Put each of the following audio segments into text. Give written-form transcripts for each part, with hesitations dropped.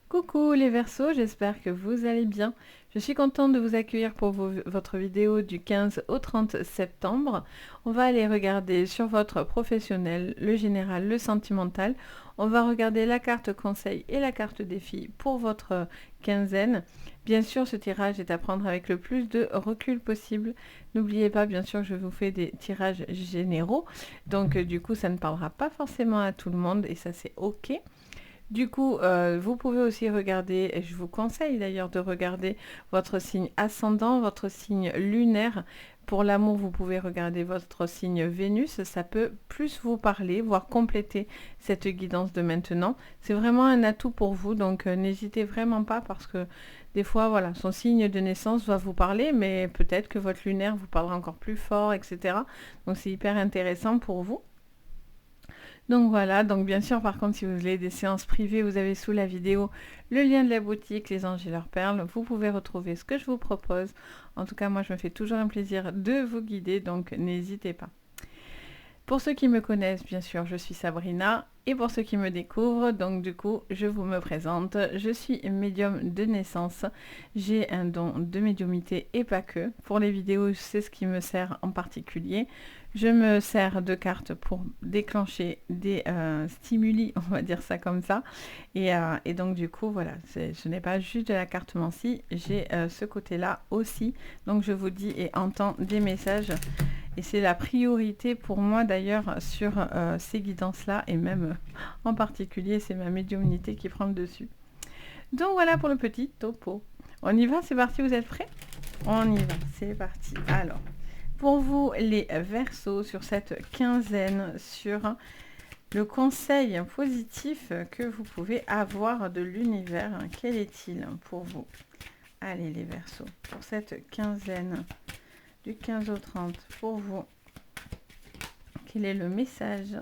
Coucou les Verseaux, j'espère que vous allez bien. Je suis contente de vous accueillir pour votre vidéo du 15 au 30 septembre. On va aller regarder sur votre professionnel, le général, le sentimental. On va regarder la carte conseil et la carte défi pour votre quinzaine. Bien sûr, ce tirage est à prendre avec le plus de recul possible. N'oubliez pas, bien sûr, je vous fais des tirages généraux. Donc, du coup, ça ne parlera pas forcément à tout le monde et ça, c'est OK. Du coup, vous pouvez aussi regarder, et je vous conseille d'ailleurs de regarder votre signe ascendant, votre signe lunaire. Pour l'amour, vous pouvez regarder votre signe Vénus, ça peut plus vous parler, voire compléter cette guidance de maintenant. C'est vraiment un atout pour vous, donc n'hésitez vraiment pas parce que des fois, voilà, son signe de naissance va vous parler, mais peut-être que votre lunaire vous parlera encore plus fort, etc. Donc c'est hyper intéressant pour vous. Donc voilà, donc bien sûr, par contre, si vous voulez des séances privées, vous avez sous la vidéo le lien de la boutique Les Anges et leurs perles. Vous pouvez retrouver ce que je vous propose. En tout cas, moi, je me fais toujours un plaisir de vous guider, donc n'hésitez pas. Pour ceux qui me connaissent, bien sûr, je suis Sabrina. Et pour ceux qui me découvrent, donc du coup, je vous me présente. Je suis médium de naissance. J'ai un don de médiumnité et pas que. Pour les vidéos, c'est ce qui me sert en particulier. Je me sers de cartes pour déclencher des stimuli, on va dire ça comme ça. Et donc du coup, voilà, ce n'est pas juste de la carte Mancy, j'ai ce côté-là aussi. Donc je vous dis et entends des messages. Et c'est la priorité pour moi d'ailleurs sur ces guidances-là. Et même en particulier, c'est ma médiumnité qui prend le dessus. Donc voilà pour le petit topo. On y va, c'est parti, vous êtes prêts? On y va, c'est parti. Alors, pour vous les Verseaux, sur cette quinzaine, sur le conseil positif que vous pouvez avoir de l'univers, quel est-il pour vous? Allez les Verseaux, pour cette quinzaine du 15 au 30, pour vous, quel est le message?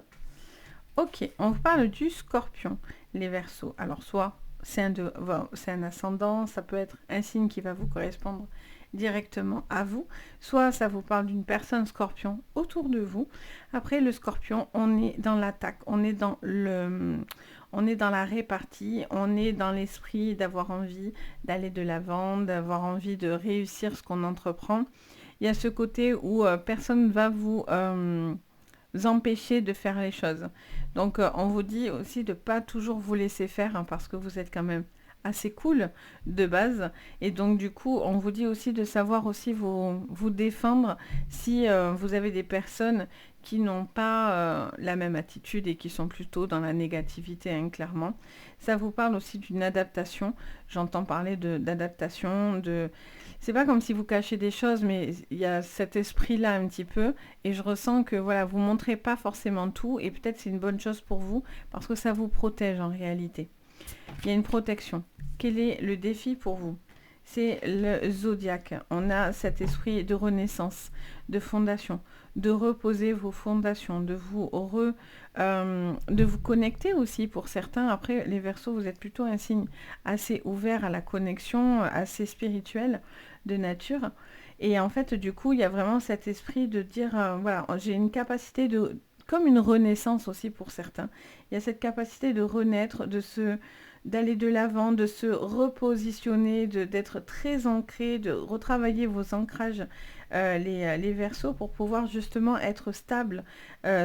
Ok, on vous parle du Scorpion, les Verseaux. Alors soit c'est un ascendant, ça peut être un signe qui va vous correspondre directement à vous, soit ça vous parle d'une personne Scorpion autour de vous. Après le Scorpion, on est dans l'attaque, on est dans la répartie, on est dans l'esprit d'avoir envie d'aller de l'avant, d'avoir envie de réussir ce qu'on entreprend. Il y a ce côté où personne ne va vous empêcher de faire les choses. Donc on vous dit aussi de ne pas toujours vous laisser faire hein, parce que vous êtes quand même assez cool de base. Et donc du coup, on vous dit aussi de savoir aussi vous défendre si vous avez des personnes qui n'ont pas la même attitude et qui sont plutôt dans la négativité, hein, clairement. Ça vous parle aussi d'une adaptation. J'entends parler d'adaptation, c'est pas comme si vous cachez des choses, mais il y a cet esprit-là un petit peu. Et je ressens que voilà, vous montrez pas forcément tout. Et peut-être c'est une bonne chose pour vous parce que ça vous protège en réalité. Il y a une protection. Quel est le défi pour vous? C'est le zodiaque. On a cet esprit de renaissance, de fondation, de reposer vos fondations, de vous connecter aussi pour certains. Après, les Verseaux, vous êtes plutôt un signe assez ouvert à la connexion, assez spirituel de nature. Et en fait, du coup, il y a vraiment cet esprit de dire, voilà, j'ai une capacité comme une renaissance aussi pour certains. Il y a cette capacité de renaître, d'aller de l'avant, de se repositionner, d'être très ancré, de retravailler vos ancrages, les Verseaux, pour pouvoir justement être stable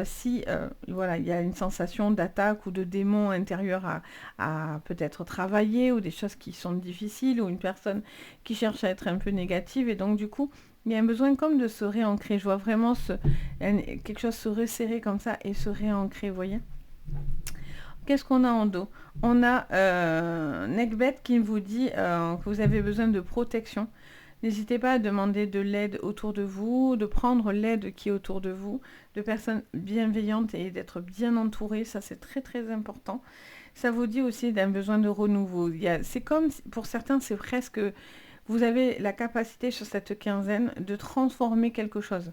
si voilà, il y a une sensation d'attaque ou de démon intérieur à peut-être travailler, ou des choses qui sont difficiles, ou une personne qui cherche à être un peu négative. Et donc du coup, il y a un besoin comme de se réancrer. Je vois vraiment quelque chose se resserrer comme ça et se réancrer, vous voyez. Qu'est-ce qu'on a en dos? On a Necbet qui vous dit que vous avez besoin de protection. N'hésitez pas à demander de l'aide autour de vous, de prendre l'aide qui est autour de vous, de personnes bienveillantes et d'être bien entouré. Ça, c'est très très important. Ça vous dit aussi d'un besoin de renouveau. C'est comme, pour certains, c'est presque... Vous avez la capacité sur cette quinzaine de transformer quelque chose.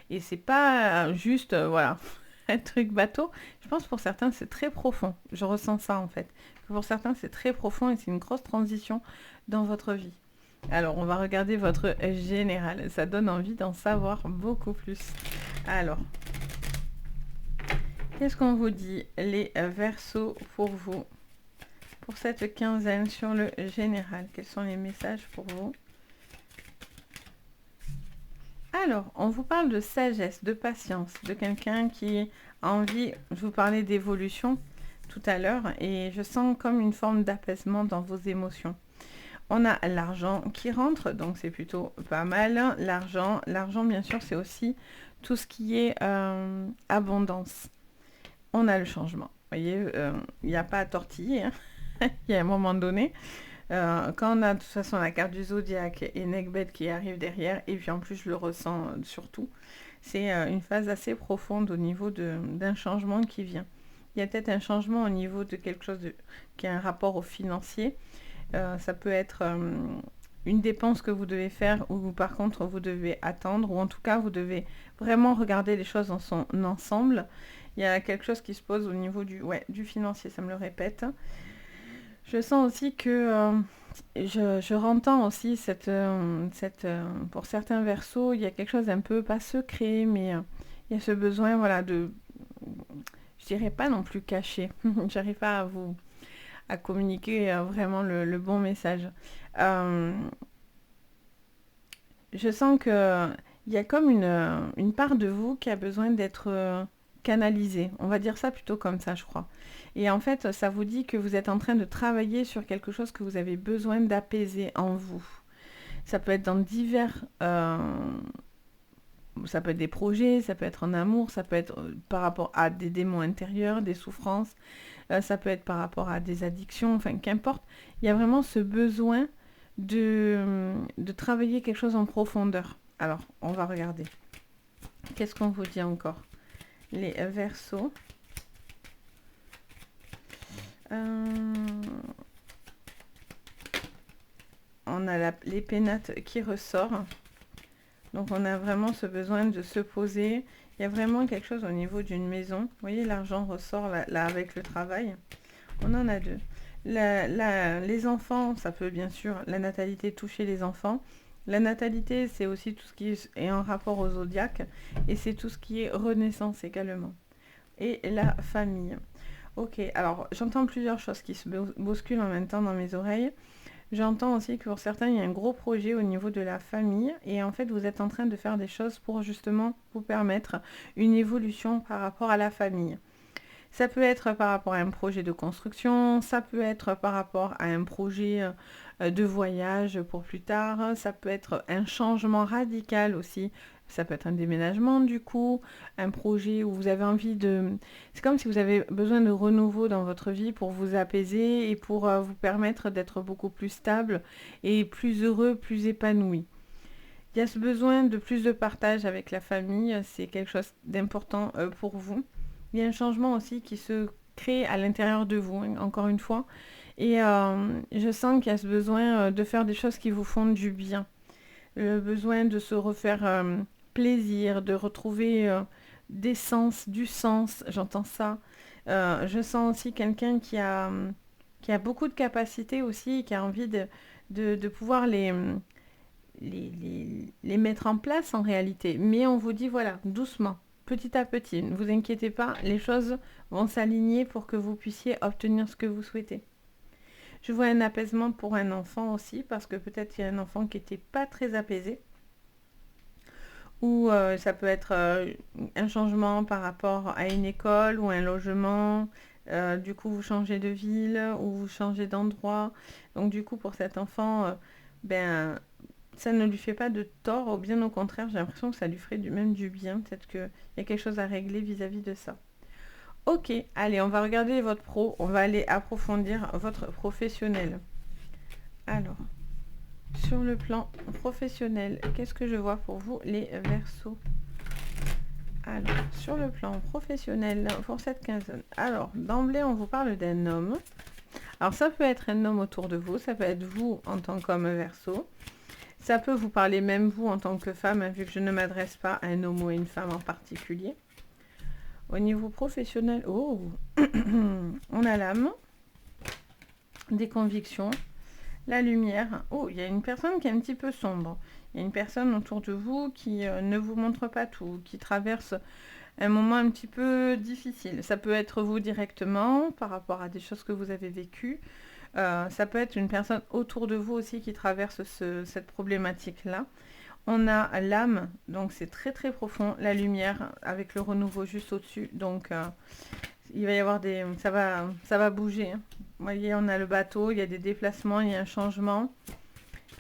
Et c'est pas juste, voilà, un truc bateau. Je pense pour certains, c'est très profond. Je ressens ça en fait. Pour certains, c'est très profond et c'est une grosse transition dans votre vie. Alors, on va regarder votre général. Ça donne envie d'en savoir beaucoup plus. Alors, qu'est-ce qu'on vous dit, les Verseaux, pour vous, pour cette quinzaine sur le général? Quels sont les messages pour vous? Alors, on vous parle de sagesse, de patience, de quelqu'un qui a envie, je vous parlais d'évolution tout à l'heure, et je sens comme une forme d'apaisement dans vos émotions. On a l'argent qui rentre, donc c'est plutôt pas mal. L'argent bien sûr, c'est aussi tout ce qui est abondance. On a le changement. Vous voyez, il n'y a pas à tortiller, hein. Il y a un moment donné. Quand on a de toute façon la carte du zodiaque et Nekhbet qui arrive derrière, et puis en plus je le ressens surtout, c'est une phase assez profonde au niveau d'un changement qui vient. Il y a peut-être un changement au niveau de quelque chose qui a un rapport au financier. Ça peut être une dépense que vous devez faire ou par contre vous devez attendre, ou en tout cas vous devez vraiment regarder les choses dans son ensemble. Il y a quelque chose qui se pose au niveau du financier, ça me le répète. Je sens aussi que je rentends aussi pour certains versos, il y a quelque chose un peu, pas secret, mais il y a ce besoin, voilà, je dirais pas non plus caché. J'arrive pas à communiquer vraiment le bon message. Je sens que il y a comme une part de vous qui a besoin d'être canalisée. On va dire ça plutôt comme ça, je crois. Et en fait, ça vous dit que vous êtes en train de travailler sur quelque chose que vous avez besoin d'apaiser en vous. Ça peut être dans divers... ça peut être des projets, ça peut être en amour, ça peut être par rapport à des démons intérieurs, des souffrances, ça peut être par rapport à des addictions, enfin qu'importe. Il y a vraiment ce besoin de travailler quelque chose en profondeur. Alors, on va regarder. Qu'est-ce qu'on vous dit encore? Les Verseaux. On a les pénates qui ressort. Donc on a vraiment ce besoin de se poser. Il y a vraiment quelque chose au niveau d'une maison. Vous voyez, l'argent ressort là avec le travail. On en a deux. Les enfants, ça peut bien sûr, la natalité toucher les enfants. La natalité, c'est aussi tout ce qui est en rapport au zodiaque. Et c'est tout ce qui est renaissance également. Et la famille. Ok, alors j'entends plusieurs choses qui se bousculent en même temps dans mes oreilles. J'entends aussi que pour certains, il y a un gros projet au niveau de la famille et en fait, vous êtes en train de faire des choses pour justement vous permettre une évolution par rapport à la famille. Ça peut être par rapport à un projet de construction, ça peut être par rapport à un projet de voyage pour plus tard, ça peut être un changement radical aussi, ça peut être un déménagement du coup, un projet où vous avez envie de... C'est comme si vous avez besoin de renouveau dans votre vie pour vous apaiser et pour vous permettre d'être beaucoup plus stable et plus heureux, plus épanoui. Il y a ce besoin de plus de partage avec la famille, c'est quelque chose d'important pour vous. Il y a un changement aussi qui se crée à l'intérieur de vous, hein, encore une fois. Et je sens qu'il y a ce besoin de faire des choses qui vous font du bien. Le besoin de se refaire plaisir, de retrouver des sens, du sens, j'entends ça. Je sens aussi quelqu'un qui a beaucoup de capacités aussi, qui a envie de pouvoir les mettre en place en réalité. Mais on vous dit, voilà, doucement, petit à petit, ne vous inquiétez pas, les choses vont s'aligner pour que vous puissiez obtenir ce que vous souhaitez. Je vois un apaisement pour un enfant aussi, parce que peut-être il y a un enfant qui n'était pas très apaisé. Ou ça peut être un changement par rapport à une école ou un logement. Du coup, vous changez de ville ou vous changez d'endroit. Donc du coup, pour cet enfant, ben ça ne lui fait pas de tort, ou bien au contraire, j'ai l'impression que ça lui ferait même du bien. Peut-être qu'il y a quelque chose à régler vis-à-vis de ça. Ok, allez, on va regarder votre pro, on va aller approfondir votre professionnel. Alors, sur le plan professionnel, qu'est-ce que je vois pour vous, les Verseaux? Alors, sur le plan professionnel, pour cette quinzaine, alors, d'emblée, on vous parle d'un homme. Alors, ça peut être un homme autour de vous, ça peut être vous en tant qu'homme Verseau. Ça peut vous parler même vous en tant que femme, hein, vu que je ne m'adresse pas à un homme ou à une femme en particulier. Au niveau professionnel, oh, on a l'âme, des convictions, la lumière. Oh, il y a une personne qui est un petit peu sombre. Il y a une personne autour de vous qui ne vous montre pas tout, qui traverse un moment un petit peu difficile. Ça peut être vous directement par rapport à des choses que vous avez vécues. Ça peut être une personne autour de vous aussi qui traverse cette problématique-là. On a l'âme, donc c'est très très profond, la lumière avec le renouveau juste au-dessus. Donc il va y avoir des... ça va bouger. Hein. Vous voyez, on a le bateau, il y a des déplacements, il y a un changement.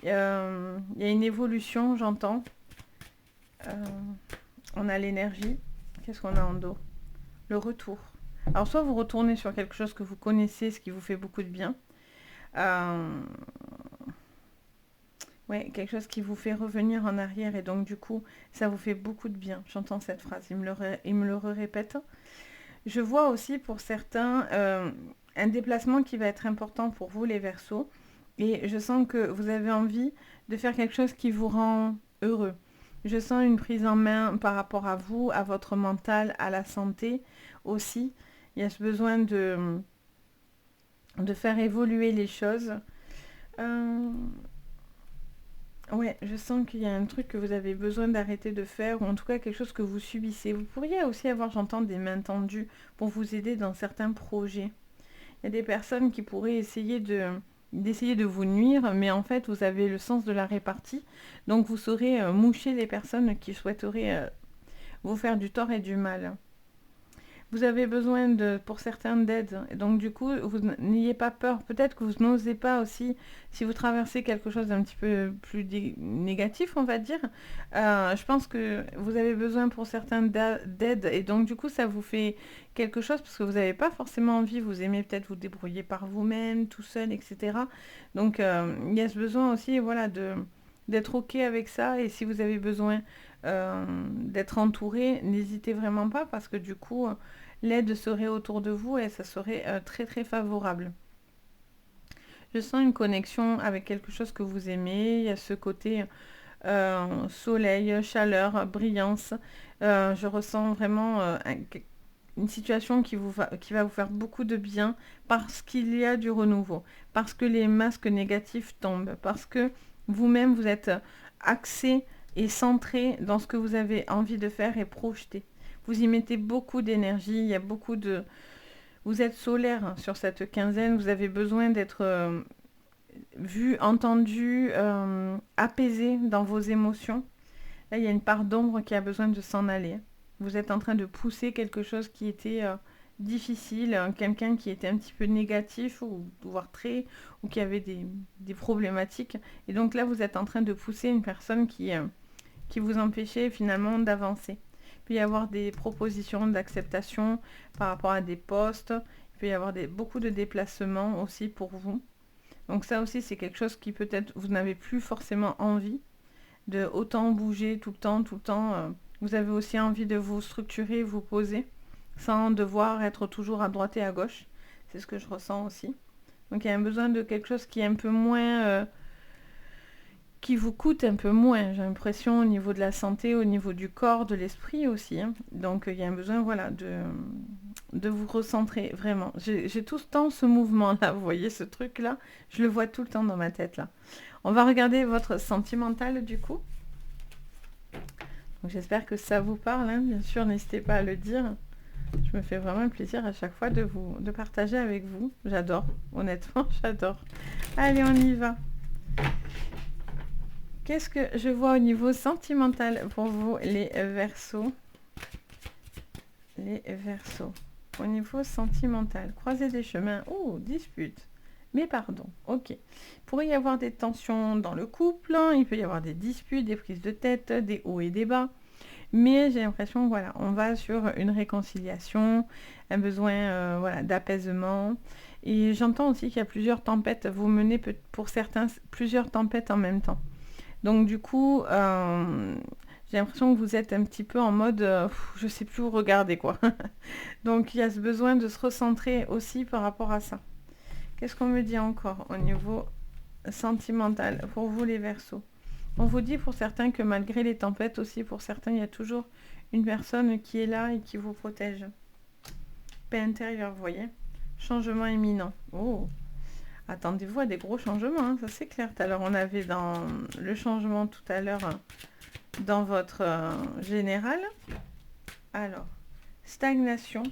Il y a une évolution, j'entends. On a l'énergie. Qu'est-ce qu'on a en dos? Le retour. Alors soit vous retournez sur quelque chose que vous connaissez, ce qui vous fait beaucoup de bien. Ouais, quelque chose qui vous fait revenir en arrière et donc du coup, ça vous fait beaucoup de bien. J'entends cette phrase, il me le répète. Je vois aussi pour certains un déplacement qui va être important pour vous les Verseaux. Et je sens que vous avez envie de faire quelque chose qui vous rend heureux. Je sens une prise en main par rapport à vous, à votre mental, à la santé aussi. Il y a ce besoin de faire évoluer les choses. Ouais, je sens qu'il y a un truc que vous avez besoin d'arrêter de faire, ou en tout cas quelque chose que vous subissez. Vous pourriez aussi avoir, j'entends, des mains tendues pour vous aider dans certains projets. Il y a des personnes qui pourraient essayer d'essayer de vous nuire, mais en fait, vous avez le sens de la répartie. Donc, vous saurez moucher les personnes qui souhaiteraient vous faire du tort et du mal. Vous avez besoin pour certains d'aide. Et donc du coup, vous n'ayez pas peur. Peut-être que vous n'osez pas aussi, si vous traversez quelque chose d'un petit peu plus négatif, on va dire. Je pense que vous avez besoin pour certains d'aide. Et donc du coup, ça vous fait quelque chose parce que vous n'avez pas forcément envie. Vous aimez peut-être vous débrouiller par vous-même, tout seul, etc. Donc il y a ce besoin aussi, voilà, d'être OK avec ça. Et si vous avez besoin d'être entouré, n'hésitez vraiment pas parce que du coup, l'aide serait autour de vous et ça serait très très favorable. Je sens une connexion avec quelque chose que vous aimez. Il y a ce côté soleil, chaleur, brillance. Je ressens vraiment une situation qui va vous faire beaucoup de bien parce qu'il y a du renouveau, parce que les masques négatifs tombent, parce que vous-même vous êtes axé et centré dans ce que vous avez envie de faire et projeté. Vous y mettez beaucoup d'énergie, il y a beaucoup de... Vous êtes solaire sur cette quinzaine, vous avez besoin d'être vu, entendu, apaisé dans vos émotions. Là, il y a une part d'ombre qui a besoin de s'en aller. Vous êtes en train de pousser quelque chose qui était difficile, quelqu'un qui était un petit peu négatif, ou voire très, ou qui avait des problématiques. Et donc là, vous êtes en train de pousser une personne qui vous empêchait finalement d'avancer. Il peut y avoir des propositions d'acceptation par rapport à des postes. Il peut y avoir beaucoup de déplacements aussi pour vous. Donc ça aussi, c'est quelque chose qui peut-être vous n'avez plus forcément envie de autant bouger tout le temps, tout le temps. Vous avez aussi envie de vous structurer, vous poser, sans devoir être toujours à droite et à gauche. C'est ce que je ressens aussi. Donc il y a un besoin de quelque chose qui est un peu moins... qui vous coûte un peu moins, j'ai l'impression, au niveau de la santé, au niveau du corps, de l'esprit aussi. Hein. Donc il y a un besoin, voilà, de vous recentrer, vraiment. J'ai tout le temps ce mouvement-là, vous voyez, ce truc-là, je le vois tout le temps dans ma tête, là. On va regarder votre sentimental, du coup. J'espère que ça vous parle, hein. Bien sûr, n'hésitez pas à le dire. Je me fais vraiment un plaisir à chaque fois de partager avec vous. J'adore, honnêtement, j'adore. Allez, on y va. Qu'est-ce que je vois au niveau sentimental pour vous, les Verseaux? Les Verseaux. Au niveau sentimental, croiser des chemins. Oh, dispute. Mais pardon, ok. Il pourrait y avoir des tensions dans le couple, hein. Il peut y avoir des disputes, des prises de tête, des hauts et des bas. Mais j'ai l'impression, voilà, on va sur une réconciliation, un besoin voilà, d'apaisement. Et j'entends aussi qu'il y a plusieurs tempêtes. Vous menez pour certains plusieurs tempêtes en même temps. Donc du coup, j'ai l'impression que vous êtes un petit peu en mode, je sais plus où regarder quoi. Donc il y a ce besoin de se recentrer aussi par rapport à ça. Qu'est-ce qu'on me dit encore au niveau sentimental pour vous les Verseaux? On vous dit pour certains que malgré les tempêtes aussi, pour certains, il y a toujours une personne qui est là et qui vous protège. Paix intérieure, vous voyez. Changement imminent. Oh, attendez-vous à des gros changements, hein, ça c'est clair. Tout à l'heure, on avait dans le changement tout à l'heure dans votre général. Alors, stagnation.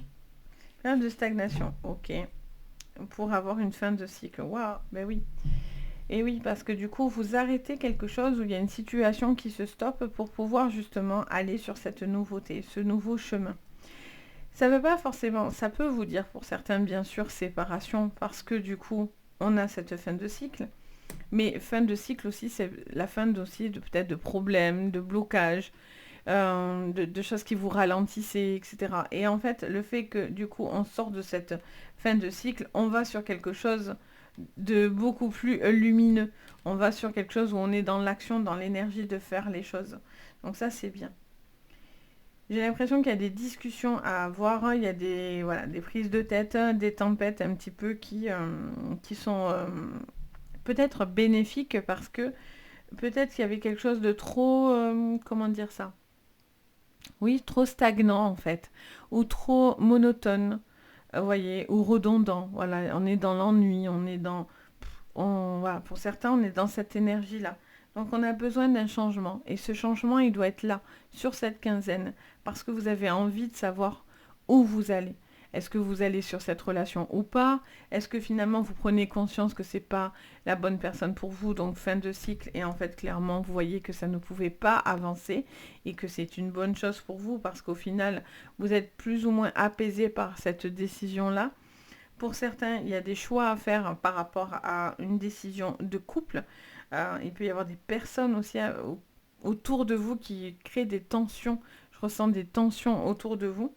Période de stagnation, ok. pour avoir une fin de cycle. Waouh, ben oui. Et oui, parce que du coup, vous arrêtez quelque chose où il y a une situation qui se stoppe pour pouvoir justement aller sur cette nouveauté, ce nouveau chemin. Ça veut pas forcément, ça peut vous dire pour certains, bien sûr, séparation, parce que du coup, on a cette fin de cycle. Mais fin de cycle aussi, c'est la fin aussi de peut-être de problèmes, de blocages, de choses qui vous ralentissaient, etc. Et en fait, le fait que du coup, on sort de cette fin de cycle, on va sur quelque chose de beaucoup plus lumineux. On va sur quelque chose où on est dans l'action, dans l'énergie de faire les choses. Donc ça, c'est bien. J'ai l'impression qu'il y a des discussions à avoir, hein. Il y a des, voilà, des prises de tête, des tempêtes un petit peu qui sont peut-être bénéfiques parce que peut-être qu'il y avait quelque chose de trop, comment dire ça? Oui, trop stagnant en fait, ou trop monotone, vous voyez, ou redondant. Voilà, on est dans l'ennui, on est dans, voilà, pour certains, on est dans cette énergie-là. Donc on a besoin d'un changement. Et ce changement, il doit être là, sur cette quinzaine, parce que vous avez envie de savoir où vous allez. Est-ce que vous allez sur cette relation ou pas? Est-ce que finalement vous prenez conscience que c'est pas la bonne personne pour vous, donc fin de cycle, et en fait clairement vous voyez que ça ne pouvait pas avancer et que c'est une bonne chose pour vous parce qu'au final vous êtes plus ou moins apaisé par cette décision-là. Pour certains, il y a des choix à faire par rapport à une décision de couple. Il peut y avoir des personnes aussi autour de vous qui créent des tensions. Je ressens des tensions autour de vous.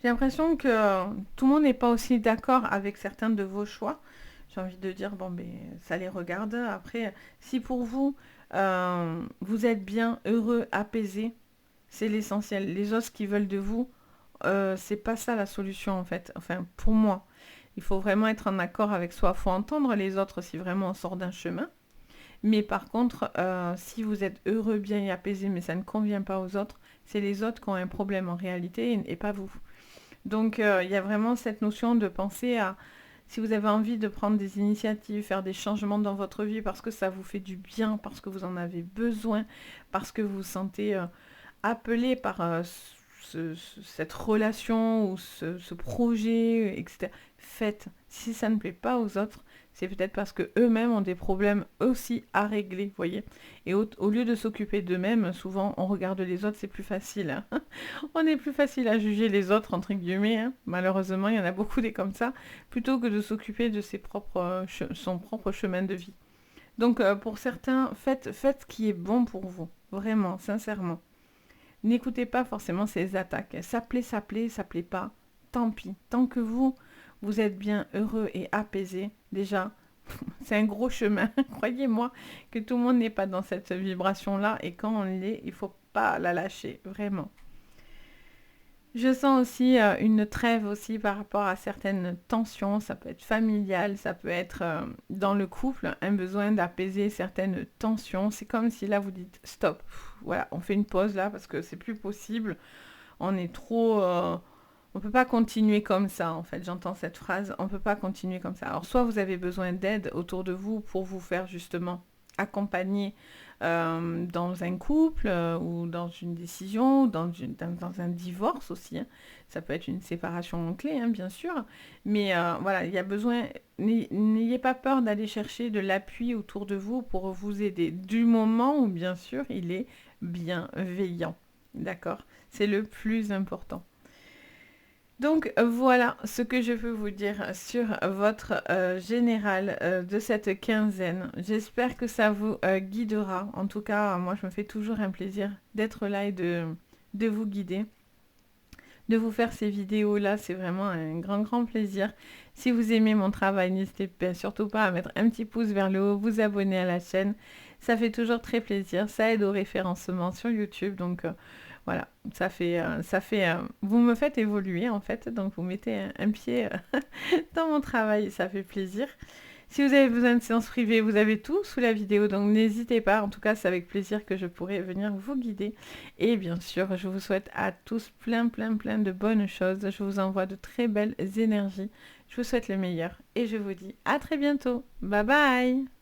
J'ai l'impression que tout le monde n'est pas aussi d'accord avec certains de vos choix. J'ai envie de dire, bon, ben, ça les regarde. Après, si pour vous, vous êtes bien, heureux, apaisé, c'est l'essentiel. Les autres qui veulent de vous, c'est pas ça la solution en fait. Enfin, pour moi, il faut vraiment être en accord avec soi. Il faut entendre les autres si vraiment on sort d'un chemin. Mais par contre, si vous êtes heureux, bien et apaisé, mais ça ne convient pas aux autres, c'est les autres qui ont un problème en réalité et pas vous. Donc, il y a vraiment cette notion de penser à si vous avez envie de prendre des initiatives, faire des changements dans votre vie parce que ça vous fait du bien, parce que vous en avez besoin, parce que vous vous sentez appelé par cette relation ou ce projet, etc. Faites. Si ça ne plaît pas aux autres, c'est peut-être parce que eux-mêmes ont des problèmes aussi à régler, vous voyez. Et au lieu de s'occuper d'eux-mêmes, souvent on regarde les autres, c'est plus facile, hein. On est plus facile à juger les autres, entre guillemets, hein. Malheureusement, il y en a beaucoup des comme ça, plutôt que de s'occuper de son propre chemin de vie. Donc pour certains, faites ce qui est bon pour vous, vraiment, sincèrement. N'écoutez pas forcément ces attaques. Ça plaît pas. Tant pis. Tant que vous êtes bien heureux et apaisé, déjà, c'est un gros chemin. Croyez-moi que tout le monde n'est pas dans cette vibration-là. Et quand on l'est, il ne faut pas la lâcher, vraiment. Je sens aussi une trêve aussi par rapport à certaines tensions. Ça peut être familial, ça peut être dans le couple, un besoin d'apaiser certaines tensions. C'est comme si là vous dites stop. Voilà, on fait une pause là parce que c'est plus possible. On est trop, on peut pas continuer comme ça en fait. J'entends cette phrase. On peut pas continuer comme ça. Alors soit vous avez besoin d'aide autour de vous pour vous faire justement accompagner dans un couple ou dans une décision, dans un divorce aussi, hein. Ça peut être une séparation en clé, hein, bien sûr. Mais voilà, il y a besoin, n'ayez pas peur d'aller chercher de l'appui autour de vous pour vous aider. Du moment où, bien sûr, il est bienveillant. D'accord? C'est le plus important. Donc voilà ce que je peux vous dire sur votre général de cette quinzaine. J'espère que ça vous guidera. En tout cas, moi je me fais toujours un plaisir d'être là et de vous guider. De vous faire ces vidéos-là, c'est vraiment un grand plaisir. Si vous aimez mon travail, n'hésitez surtout pas à mettre un petit pouce vers le haut, vous abonner à la chaîne. Ça fait toujours très plaisir. Ça aide au référencement sur YouTube. Donc voilà, vous me faites évoluer en fait, donc vous mettez un pied dans mon travail, ça fait plaisir. Si vous avez besoin de séances privées, vous avez tout sous la vidéo, donc n'hésitez pas. En tout cas, c'est avec plaisir que je pourrai venir vous guider. Et bien sûr, je vous souhaite à tous plein de bonnes choses. Je vous envoie de très belles énergies. Je vous souhaite le meilleur et je vous dis à très bientôt. Bye bye!